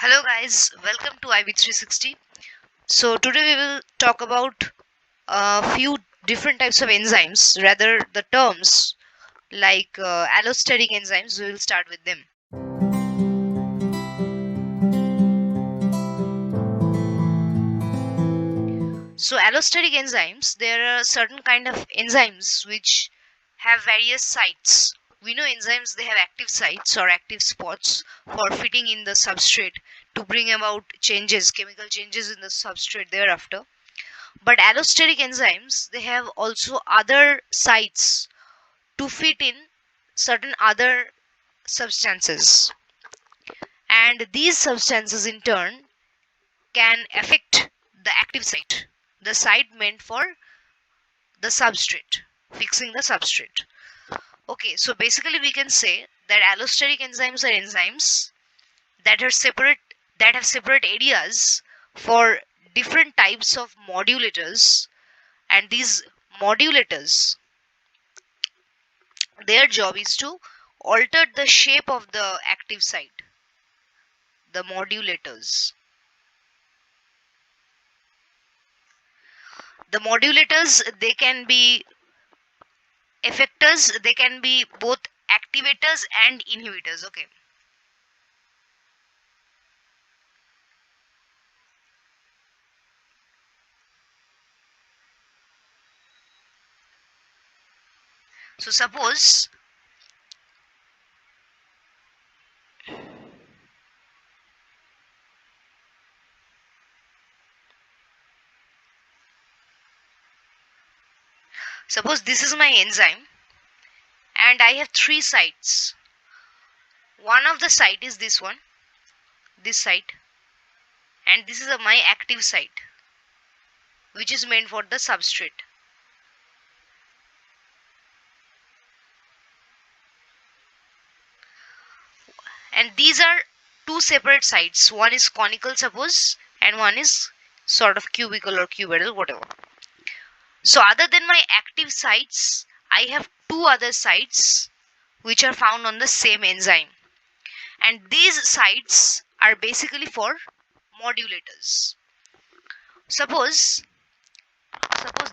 Hello guys, welcome to IB360. So today we will talk about a few different types of enzymes, rather the terms like allostatic enzymes. We will start with them. So allostatic enzymes, there are certain kind of enzymes which have various sites. We know enzymes, they have active sites or active spots for fitting in the substrate to bring about changes, chemical changes in the substrate thereafter. But allostatic enzymes, they have also other sites to fit in certain other substances. And these substances in turn can affect the active site, the site meant for the substrate, fixing the substrate. Okay, so basically we can say that allostatic enzymes are enzymes that are separate that have separate areas for different types of modulators, and these modulators, their job is to alter the shape of the active site, the modulators. The modulators, they can be effectors, they can be both activators and inhibitors. Okay. So suppose this is my enzyme and I have three sites. One of the site is this one, this site, and this is my active site, which is meant for the substrate. And these are two separate sites. One is conical, suppose, and one is sort of cubical or cuboidal, whatever. So other than my active sites, I have two other sites which are found on the same enzyme, and these sites are basically for modulators. Suppose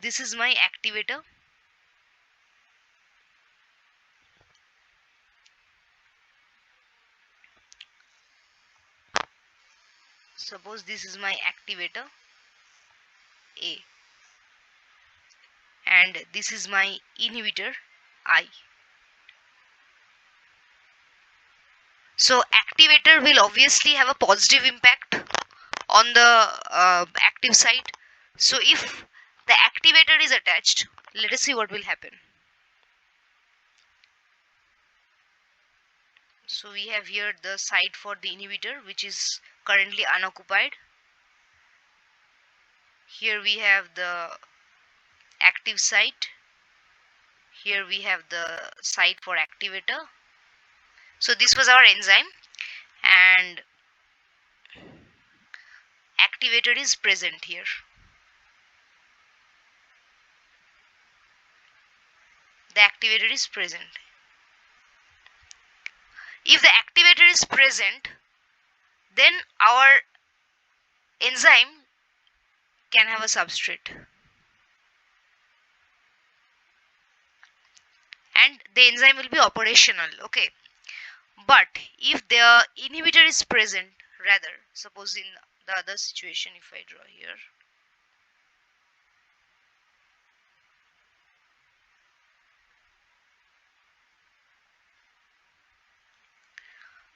this is my activator. Suppose this is my activator A, and this is my inhibitor I. So activator will obviously have a positive impact on the active site. So if the activator is attached, let us see what will happen. So we have here the site for the inhibitor, which is currently unoccupied. Here we have the active site. Here we have the site for activator. So this was our enzyme, and activator is present here. The activator is present. If the activator is present, then our enzyme can have a substrate, and the enzyme will be operational. Okay, but if the inhibitor is present, rather, suppose in the other situation, if I draw here,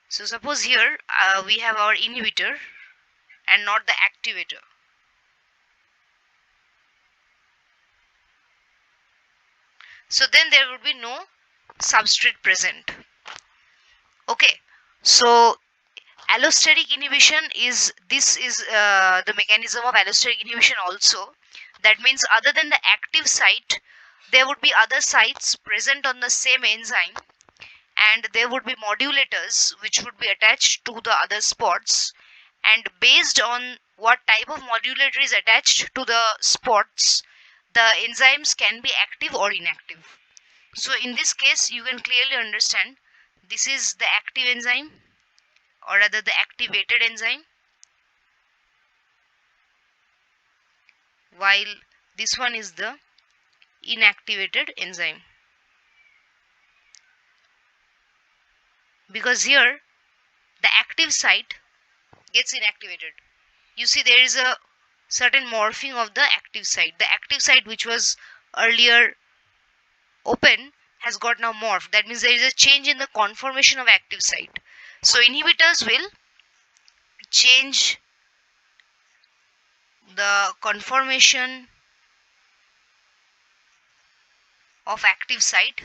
so suppose here we have our inhibitor and not the activator. So then there would be no substrate present. Okay, so allostatic inhibition is the mechanism of allostatic inhibition also. That means other than the active site, there would be other sites present on the same enzyme, and there would be modulators which would be attached to the other spots, and based on what type of modulator is attached to the spots, the enzymes can be active or inactive. So in this case you can clearly understand, this is the active enzyme, or rather the activated enzyme, while this one is the inactivated enzyme. Because here the active site gets inactivated. You see there is a certain morphing of the active site. The active site which was earlier open has got now morphed. That means there is a change in the conformation of active site. So inhibitors will change the conformation of active site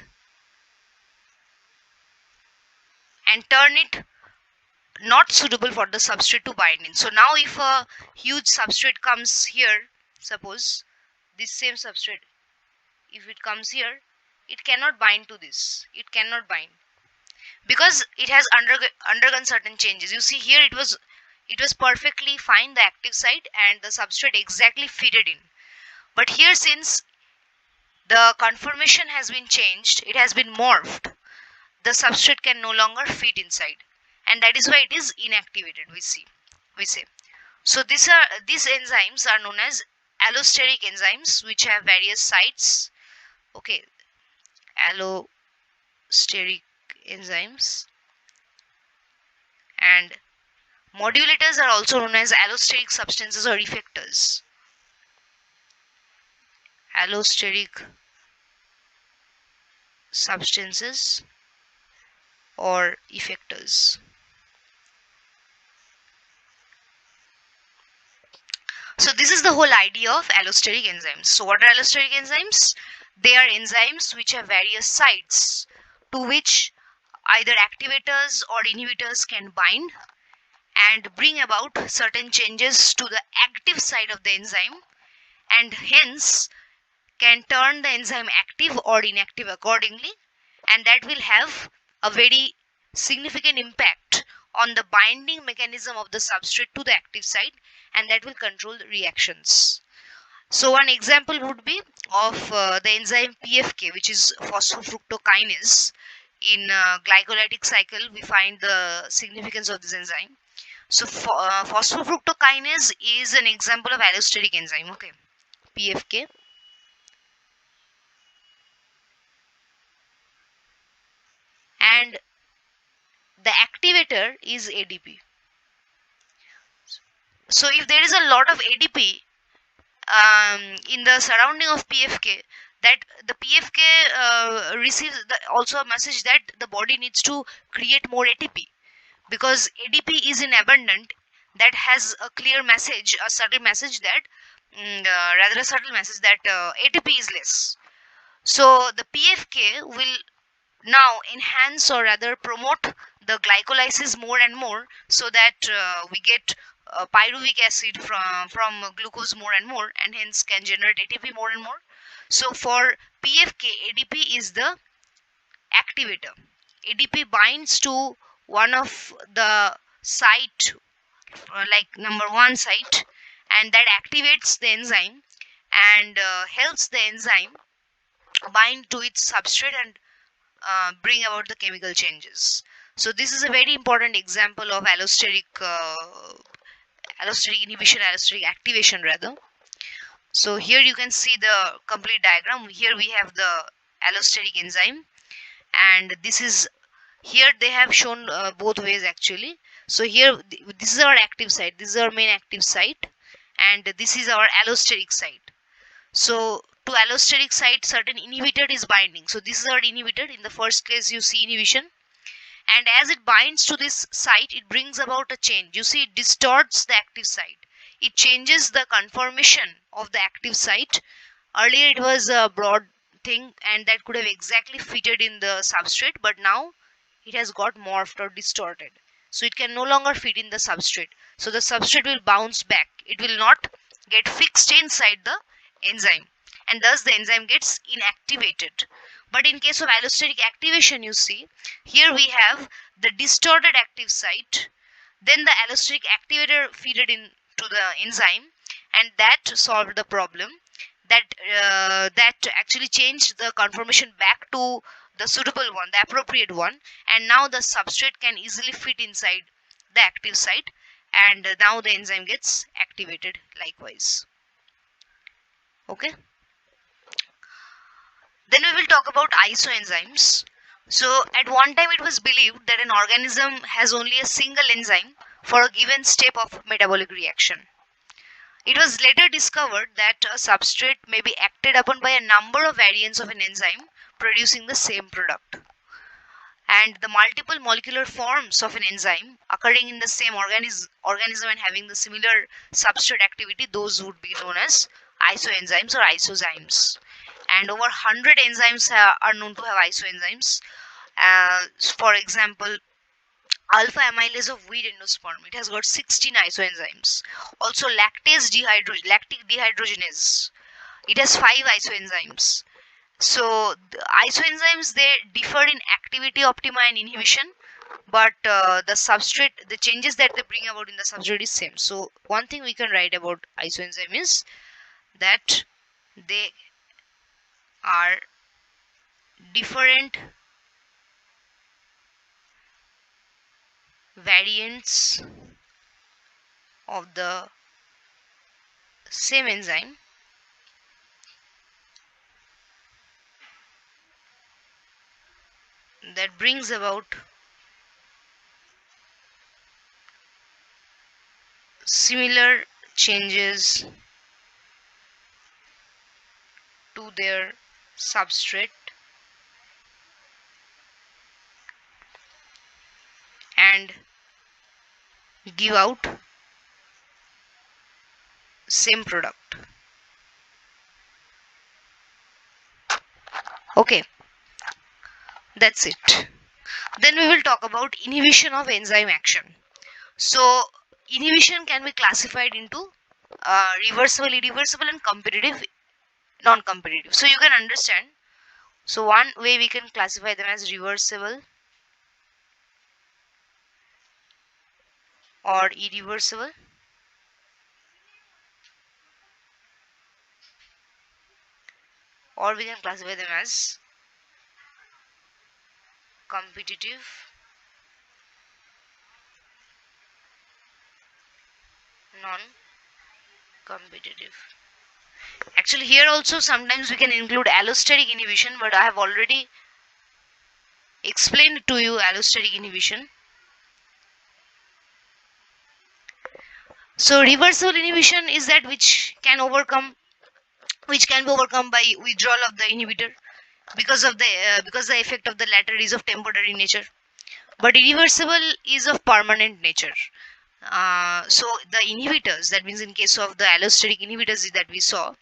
and turn it not suitable for the substrate to bind in. So now if a huge substrate comes here, suppose this same substrate, if it comes here, it cannot bind to this. It cannot bind because it has undergone certain changes. You see here it was perfectly fine, the active site, and the substrate exactly fitted in. But here, since the conformation has been changed, it has been morphed, the substrate can no longer fit inside, and that is why it is inactivated. We say. So these enzymes are known as allosteric enzymes, which have various sites. Okay, allosteric enzymes. And modulators are also known as allosteric substances or effectors. Allosteric substances or effectors. So this is the whole idea of allosteric enzymes. So what are allosteric enzymes? They are enzymes which have various sites to which either activators or inhibitors can bind and bring about certain changes to the active site of the enzyme, and hence can turn the enzyme active or inactive accordingly, and that will have a very significant impact on the binding mechanism of the substrate to the active site, and that will control the reactions. So one example would be of the enzyme PFK, which is phosphofructokinase. In glycolytic cycle we find the significance of this enzyme. So phosphofructokinase is an example of allosteric enzyme. Okay, PFK. And the activator is ADP. So if there is a lot of ADP in the surrounding of PFK, that the PFK receives also a message that the body needs to create more ATP, because ADP is in abundant. That has a clear message, a subtle message that rather a subtle message that ATP is less. So the PFK will now enhance or rather promote the glycolysis more and more, so that we get pyruvic acid from glucose more and more, and hence can generate ATP more and more. So for PFK, ADP is the activator. ADP binds to one of the site, like number 1 site, and that activates the enzyme and helps the enzyme bind to its substrate and bring about the chemical changes. So this is a very important example of allosteric inhibition, allosteric activation rather. So here you can see the complete diagram. Here we have the allosteric enzyme, and this is, here they have shown both ways actually. So here this is our active site, this is our main active site, and this is our allosteric site. So to allosteric site certain inhibitor is binding. So this is our inhibitor. In the first case you see inhibition, and as it binds to this site it brings about a change. You see it distorts the active site. It changes the conformation of the active site. Earlier it was a broad thing and that could have exactly fitted in the substrate, but now it has got morphed or distorted. So it can no longer fit in the substrate. So the substrate will bounce back. It will not get fixed inside the enzyme, and thus the enzyme gets inactivated. But in case of allosteric activation, you see here we have the distorted active site, then the allosteric activator feeded into the enzyme, and that solved the problem. That actually changed the conformation back to the suitable one, the appropriate one, and now the substrate can easily fit inside the active site, and now the enzyme gets activated likewise. Okay, then we will talk about isoenzymes. So at one time it was believed that an organism has only a single enzyme for a given step of metabolic reaction. It was later discovered that a substrate may be acted upon by a number of variants of an enzyme producing the same product. And the multiple molecular forms of an enzyme occurring in the same organism and having the similar substrate activity, those would be known as isoenzymes or isozymes. And over 100 enzymes are known to have isoenzymes. For example, alpha amylase of wheat endosperm, it has got 16 isoenzymes. Also lactic dehydrogenase, it has 5 isoenzymes. So the isoenzymes, they differ in activity, optima and inhibition, but the substrate, the changes that they bring about in the substrate is same. So one thing we can write about isoenzyme is that they are different variants of the same enzyme that brings about similar changes to their substrate and give out same product. Okay, that's it. Then we will talk about inhibition of enzyme action. So inhibition can be classified into reversible, irreversible and competitive, non-competitive. So you can understand. So one way we can classify them as reversible or irreversible, or we can classify them as competitive, non-competitive. Actually here also sometimes we can include allosteric inhibition, but I have already explained to you allosteric inhibition. So reversible inhibition is that which can be overcome by withdrawal of the inhibitor because the effect of the latter is of temporary nature, but irreversible is of permanent nature. So the inhibitors, that means in case of the allosteric inhibitors that we saw,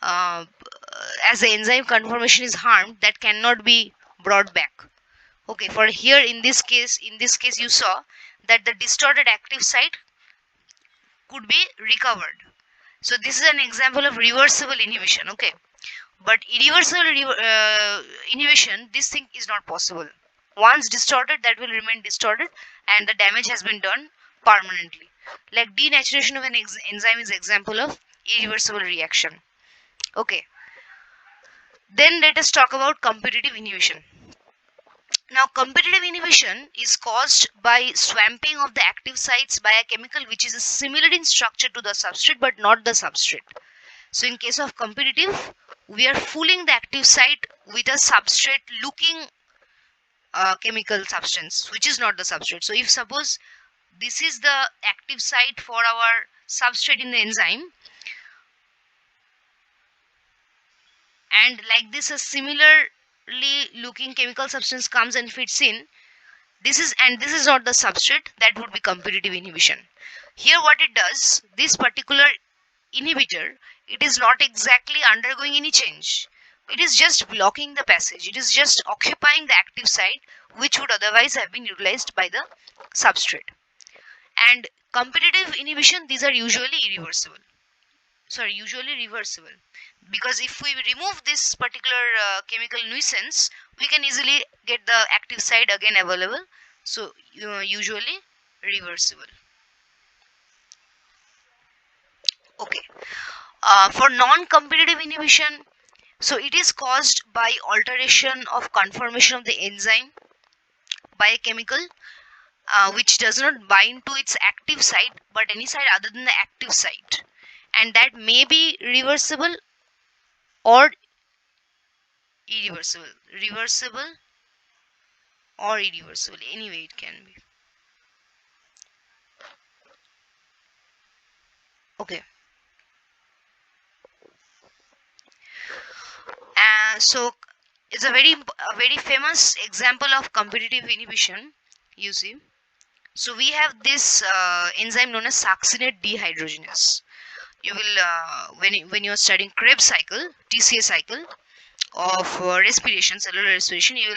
as the enzyme conformation is harmed, that cannot be brought back. Okay, for here in this case you saw that the distorted active site could be recovered. So this is an example of reversible inhibition. Okay, but irreversible inhibition, this thing is not possible. Once distorted, that will remain distorted and the damage has been done permanently. Like denaturation of an enzyme is example of irreversible reaction. Okay, then let us talk about competitive inhibition. Now competitive inhibition is caused by swamping of the active sites by a chemical which is similar in structure to the substrate but not the substrate. So in case of competitive, we are fooling the active site with a substrate looking chemical substance which is not the substrate. So if suppose this is the active site for our substrate in the enzyme, and like this a similarly looking chemical substance comes and fits in, this is not the substrate, that would be competitive inhibition. Here what it does, this particular inhibitor, it is not exactly undergoing any change, it is just blocking the passage, it is just occupying the active site which would otherwise have been utilized by the substrate. And competitive inhibition, these are usually reversible, because if we remove this particular chemical nuisance, we can easily get the active site again available. So usually reversible. Okay, for non-competitive inhibition, so it is caused by alteration of conformation of the enzyme by a chemical which does not bind to its active site but any site other than the active site, and that may be reversible or irreversible. Reversible or irreversible, anyway it can be. Okay. So it's a very famous example of competitive inhibition, you see. So we have this enzyme known as succinate dehydrogenase. You will when you are studying Krebs cycle, TCA cycle of respiration, cellular respiration, you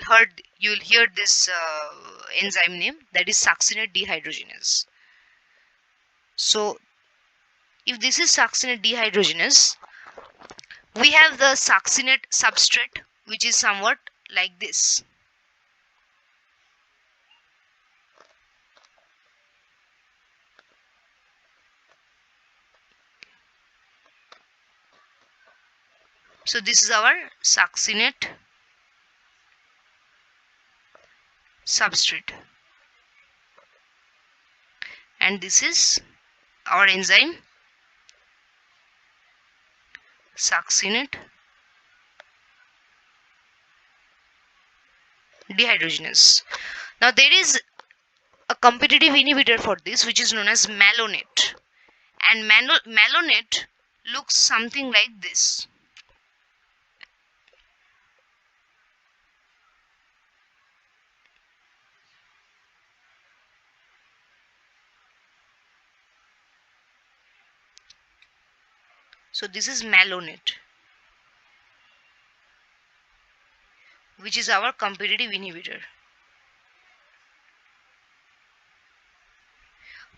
will hear this enzyme name, that is succinate dehydrogenase. So if this is succinate dehydrogenase, we have the succinate substrate, which is somewhat like this. So this is our succinate substrate, and this is our enzyme succinate dehydrogenase. Now there is a competitive inhibitor for this, which is known as malonate, and malonate looks something like this. So this is malonate, which is our competitive inhibitor.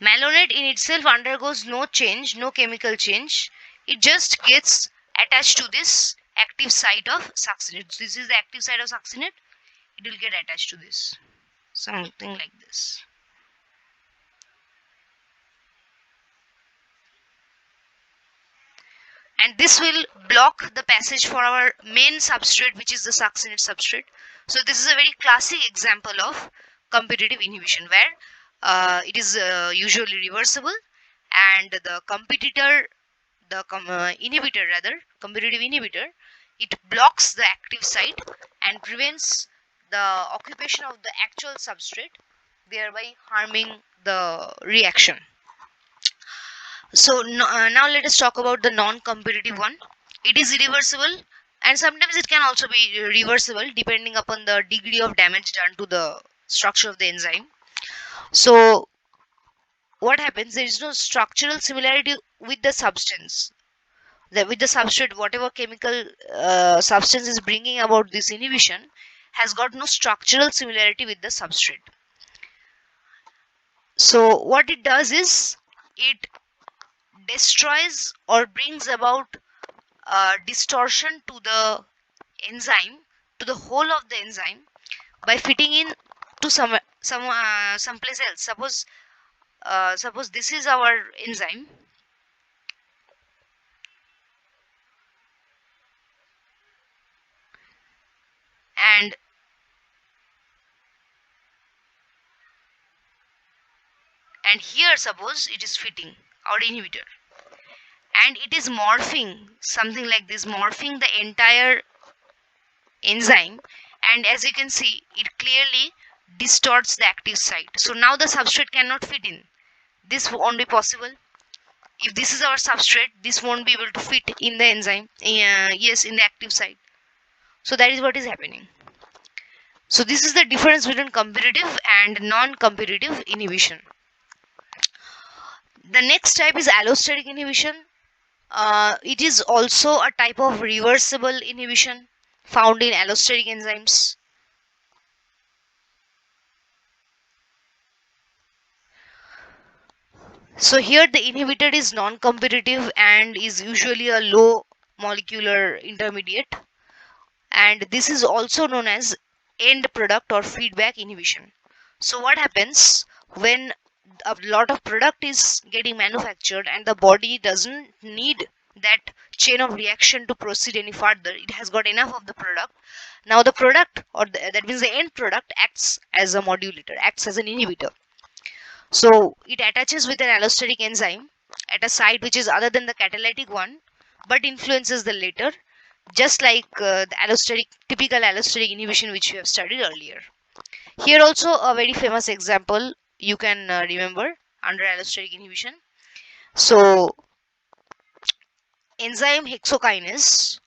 Malonate in itself undergoes no change, no chemical change. It just gets attached to this active site of succinate. This is the active site of succinate. It will get attached to this, something like this. And this will block the passage for our main substrate, which is the succinate substrate. So this is a very classic example of competitive inhibition, where it is usually reversible, and the competitor, the competitive inhibitor, it blocks the active site and prevents the occupation of the actual substrate, thereby harming the reaction. So now let us talk about the non-competitive one. It is irreversible, and sometimes it can also be reversible depending upon the degree of damage done to the structure of the enzyme. So what happens, there is no structural similarity with the substance, with the substrate. Whatever chemical substance is bringing about this inhibition has got no structural similarity with the substrate. So what it does is, it destroys or brings about distortion to the enzyme, to the whole of the enzyme, by fitting in to someplace else. Suppose this is our enzyme, and here suppose it is fitting our inhibitor, and it is morphing, something like this, morphing the entire enzyme, and as you can see, it clearly distorts the active site. So now the substrate cannot fit in. This won't be possible. If this is our substrate, this won't be able to fit in the enzyme, yes, in the active site. So that is what is happening. So this is the difference between competitive and non-competitive inhibition. The next type is allosteric inhibition. It is also a type of reversible inhibition found in allosteric enzymes. So here the inhibitor is non-competitive and is usually a low molecular intermediate, and this is also known as end product or feedback inhibition. So what happens when a lot of product is getting manufactured and the body doesn't need that chain of reaction to proceed any further, it has got enough of the product. Now the product, or that means the end product, acts as a modulator, acts as an inhibitor. So it attaches with an allosteric enzyme at a site which is other than the catalytic one, but influences the later, just like the allosteric typical allosteric inhibition which we have studied earlier. Here also a very famous example you can remember under allosteric inhibition. So enzyme hexokinase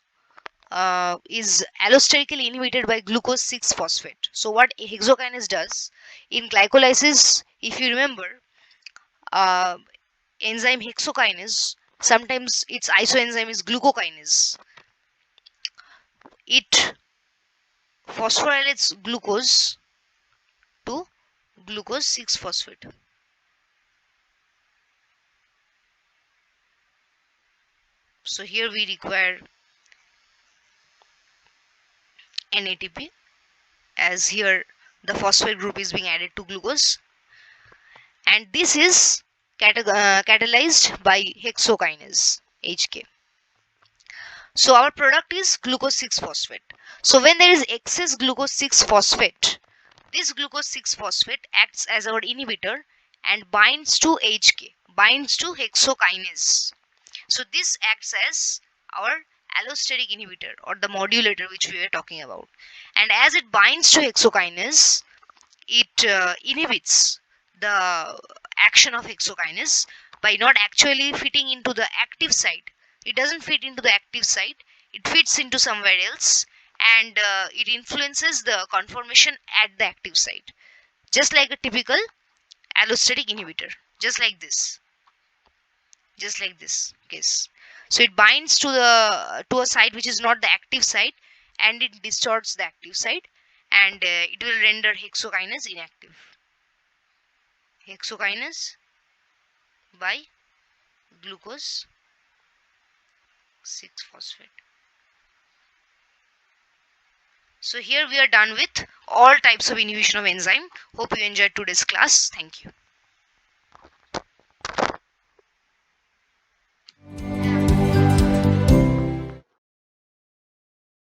is allosterically inhibited by glucose 6 phosphate. So what hexokinase does in glycolysis, if you remember, uh, enzyme hexokinase, sometimes its isoenzyme is glucokinase. It phosphorylates glucose to glucose 6 phosphate. So here we require an ATP, as here the phosphate group is being added to glucose, and this is catalyzed by hexokinase HK. So our product is glucose 6 phosphate. So when there is excess glucose 6 phosphate, this glucose 6 phosphate acts as our inhibitor and binds to HK, binds to hexokinase. So this acts as our allosteric inhibitor or the modulator which we were talking about. And as it binds to hexokinase, it inhibits the action of hexokinase by not actually fitting into the active site. It doesn't fit into the active site, it fits into somewhere else, and it influences the conformation at the active site, just like a typical allosteric inhibitor, just like this, case. So it binds to a site which is not the active site, and it distorts the active site, and it will render hexokinase inactive. Hexokinase by glucose 6 phosphate. So here we are done with all types of inhibition of enzyme. Hope you enjoyed today's class. Thank you.